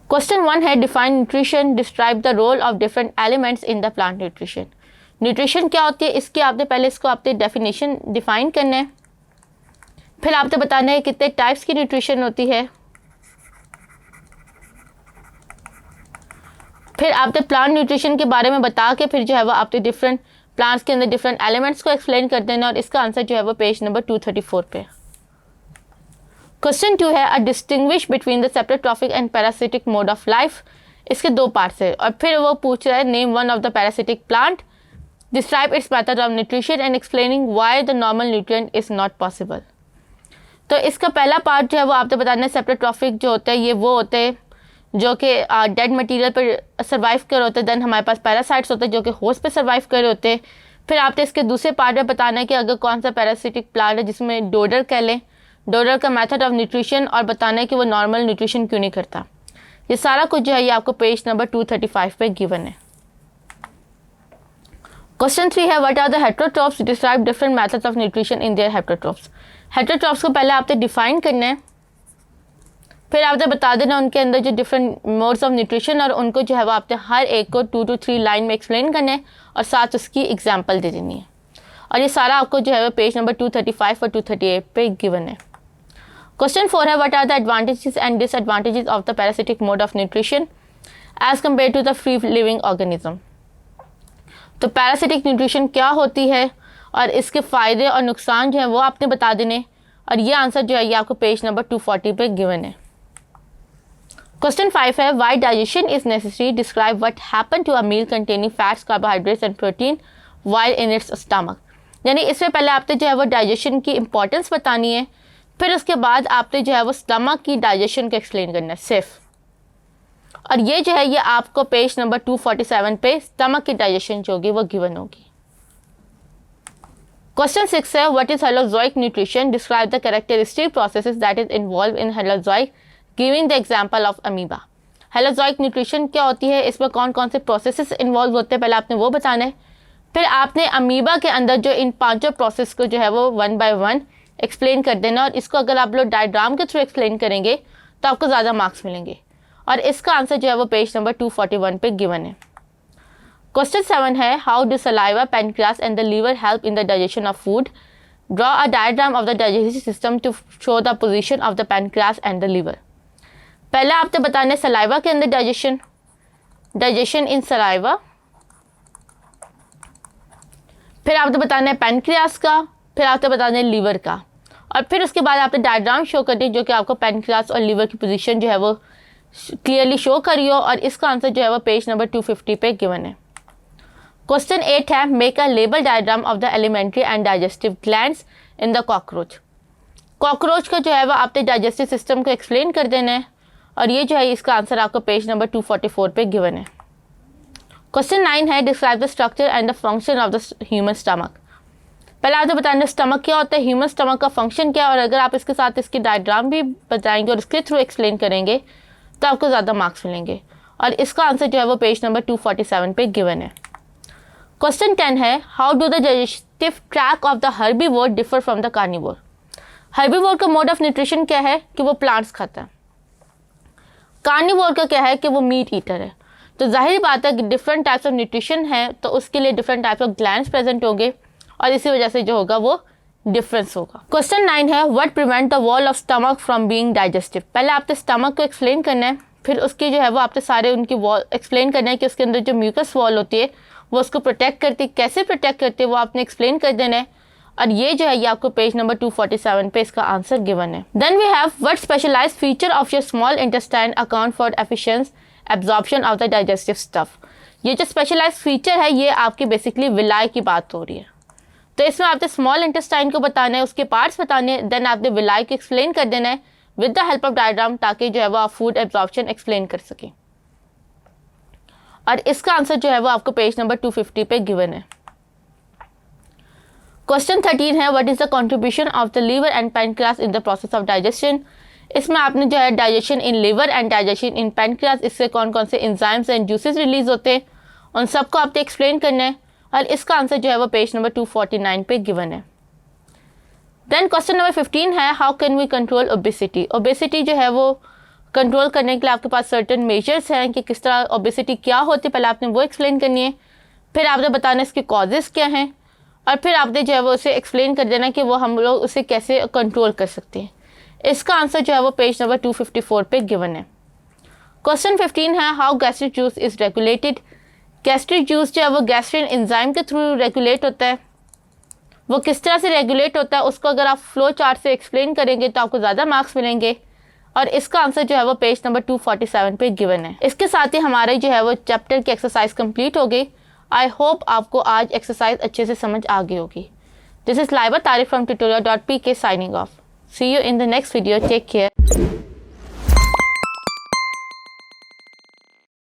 Question 1 है define nutrition, describe the role of different elements in the plant nutrition. Nutrition क्या होती है, इसकी आपने पहले इसको आपने डेफिनेशन डिफाइन करना है, फिर आपने बताना है कितने टाइप्स की न्यूट्रिशन होती है, फिर आपने प्लांट न्यूट्रिशन के बारे में बता के फिर जो है वो आपने डिफरेंट प्लांट्स के अंदर डिफरेंट एलिमेंट्स को एक्सप्लेन कर देना, और इसका आंसर जो है वो पेज नंबर 234 पे। क्वेश्चन 2 है a distinguish between the saprotrophic and parasitic mode of life. इसके दो पार्ट्स है, और फिर वो पूछ रहा है name one of the parasitic plant, describe it's method of nutrition and explaining why the normal nutrient is not possible. तो इसका पहला पार्ट जो है वो आपने बताना है सेप्टोट्रॉफिक जो होते हैं ये वो होते हैं जो कि डेड मटेरियल पर सर्वाइव कर होते हैं। देन हमारे पास पैरासाइट्स होते हैं जो कि होस्ट पे सर्वाइव कर होते हैं। फिर आपने इसके दूसरे पार्ट में बताना है कि अगर कौन सा पैरासिटिक प्लांट है जिसमें डोडर कह लें, डोडर का मेथड ऑफ न्यूट्रिशन, और बताना है कि वो नॉर्मल न्यूट्रिशन क्यों नहीं करता। ये सारा कुछ जो है ये आपको पेज नंबर 235 पे गिवन है। क्वेश्चन 3 है what are the heterotrophs, describe different methods of nutrition in their heterotrophs. Heterotrophs को पहले आपने डिफाइन करना है, फिर आपने बता देना उनके अंदर जो डिफरेंट मोड्स ऑफ न्यूट्रिशन, और उनको जो है वो आपने हर एक को 2 to 3 लाइन में एक्सप्लेन करना है और साथ उसकी एग्जांपल दे देनी है। और ये सारा आपको जो है वो पेज नंबर 235 और 238 पे गिवन है। क्वेश्चन 4 है what are the advantages and disadvantages of the parasitic mode of nutrition as compare to the free living organism. तो पैरासिटिक न्यूट्रिशन क्या होती है और इसके फ़ायदे और नुकसान जो है वो आपने बता देने, और ये आंसर जो है ये आपको पेज नंबर 240 पे गिवन है। क्वेश्चन 5 है why digestion is necessary, describe what happen to a meal containing fats, carbohydrates and protein while in its stomach. यानी इसमें पहले आपने जो है वो डाइजेशन की इंपॉर्टेंस बतानी है, फिर उसके बाद आपने जो है वो स्टमक की डाइजेशन को एक्सप्लेन करना है सिर्फ, और ये जो है ये आपको पेज नंबर 247 पे स्टमक की डाइजेशन जो होगी वो गिवन होगी। क्वेश्चन 6 है what is holozoic nutrition, describe the characteristic processes that is involve in holozoic giving the example of amoeba. Holozoic nutrition क्या होती है, इसमें कौन कौन से प्रोसेसेस इन्वॉल्व होते हैं पहले आपने वो बताना है, फिर आपने अमीबा के अंदर जो इन पांचों प्रोसेस को जो है वो 1 by 1 एक्सप्लेन कर देना, और इसको अगर आप लोग डायग्राम के थ्रू एक्सप्लेन करेंगे तो आपको ज़्यादा मार्क्स मिलेंगे, और इसका आंसर जो है वो पेज नंबर 241 पे गिवन है। क्वेश्चन 7 है how do saliva, pancreas and the liver help in the digestion of food, draw a diagram of the digestive system to show the position of the pancreas and the liver. पहले आपने बताना है saliva के अंदर digestion इन saliva, फिर आपने बताना है पैनक्रियास का, फिर आपने बताना है लीवर का, और फिर उसके बाद आपने डायग्राम शो कर दी जो कि आपको पैनक्रियास और लीवर की पोजीशन जो है वो क्लियरली शो करियो, और इसका आंसर जो है वो पेज नंबर 250 पे गिवन है। क्वेश्चन 8 है make a label diagram of the elementary and digestive glands in the cockroach. Cockroach का जो है वो आपने डाइजेस्टिव सिस्टम को एक्सप्लेन कर देना है, और ये जो है इसका आंसर आपको पेज नंबर 244 पे गिवन है। क्वेश्चन 9 है describe the structure and the function of the human stomach. पहले आपको बताना स्टमक क्या होता है, ह्यूमन स्टमक का फंक्शन क्या है, और अगर आप इसके साथ इसकी डायग्राम भी बताएंगे और इसके थ्रू एक्सप्लेन करेंगे तो आपको ज़्यादा मार्क्स मिलेंगे, और इसका आंसर जो है वो पेज नंबर 247 पे गिवन है। क्वेश्चन 10 है how do the digestive track of the herbivore differ from the carnivore. Herbivore का मोड ऑफ न्यूट्रिशन क्या है कि वो प्लांट्स खाता है, कार्निवोर का क्या है कि वो मीट ईटर है। तो जाहिर बात है कि डिफरेंट टाइप्स ऑफ न्यूट्रिशन है तो उसके लिए different types of glands present होंगे, और इसी वजह से जो होगा वो डिफरेंस होगा। क्वेश्चन 9 है what prevent the wall of stomach from being digestive. पहले आपने स्टमक को एक्सप्लेन करना है, फिर उसकी जो है वो आपने सारे उनकी वॉल एक्सप्लेन करना है कि उसके अंदर जो म्यूकस वॉल होती है वो उसको प्रोटेक्ट करती है, कैसे प्रोटेक्ट करती है वो आपने एक्सप्लेन कर देना है, और ये जो है ये आपको पेज नंबर 247 पे इसका आंसर गिवन है। Then we have what specialised feature of your small intestine account for efficient absorption of the digestive stuff. ये जो स्पेशलाइज्ड फीचर है ये आपकी बेसिकली विलाई की बात हो रही है, तो इसमें आपने स्मॉल इंटेस्टाइन को बताना है, उसके पार्ट्स बताने हैं, देन आपने विलाई को एक्सप्लेन कर देना है with the help of diagram, ताकि जो है वो आप फूड एब्जॉर्प्शन एक्सप्लेन कर सकें, और इसका आंसर जो है वो आपको पेज नंबर 250 पे गिवन है। क्वेश्चन 13 है what is the contribution of the liver and pancreas in the process of digestion. इसमें आपने जो है digestion in liver and digestion in pancreas, इससे कौन कौन से एंजाइम्स एंड जूसेस रिलीज होते हैं उन सबको आपने एक्सप्लेन करना है, और इसका आंसर जो है वो पेज नंबर 249 पे गिवन है। देन क्वेश्चन नंबर 15 है how can we control obesity. Obesity जो है वो कंट्रोल करने के लिए आपके पास सर्टेन मेजर्स हैं कि किस तरह ओबेसिटी क्या होती है, पहले आपने वो एक्सप्लेन करनी है, फिर आपने बताना इसके कॉजेज़ क्या हैं, और फिर आपने जो है वो उसे एक्सप्लेन कर देना कि वो हम लोग उसे कैसे कंट्रोल कर सकते हैं। इसका आंसर जो है वो पेज नंबर 254 पे गिवन है। क्वेश्चन 15 है how gastric juice is regulated. Gastric juice जो है वो गैस्ट्रिन एंजाइम के थ्रू रेगुलेट होता है। वो किस तरह से रेगुलेट होता है उसको अगर आप फ्लो चार्ट से एक्सप्लेन करेंगे तो आपको ज़्यादा मार्क्स मिलेंगे, और इसका आंसर जो है वो पेज नंबर 247 पे गिवन है। इसके साथ ही हमारे जो है वो चैप्टर की एक्सरसाइज कंप्लीट हो गई। आई होप आपको आज एक्सरसाइज अच्छे से समझ आ गई होगी। This is Laiba Tariq from tutorial.pk signing off. See you in the next video. Take care.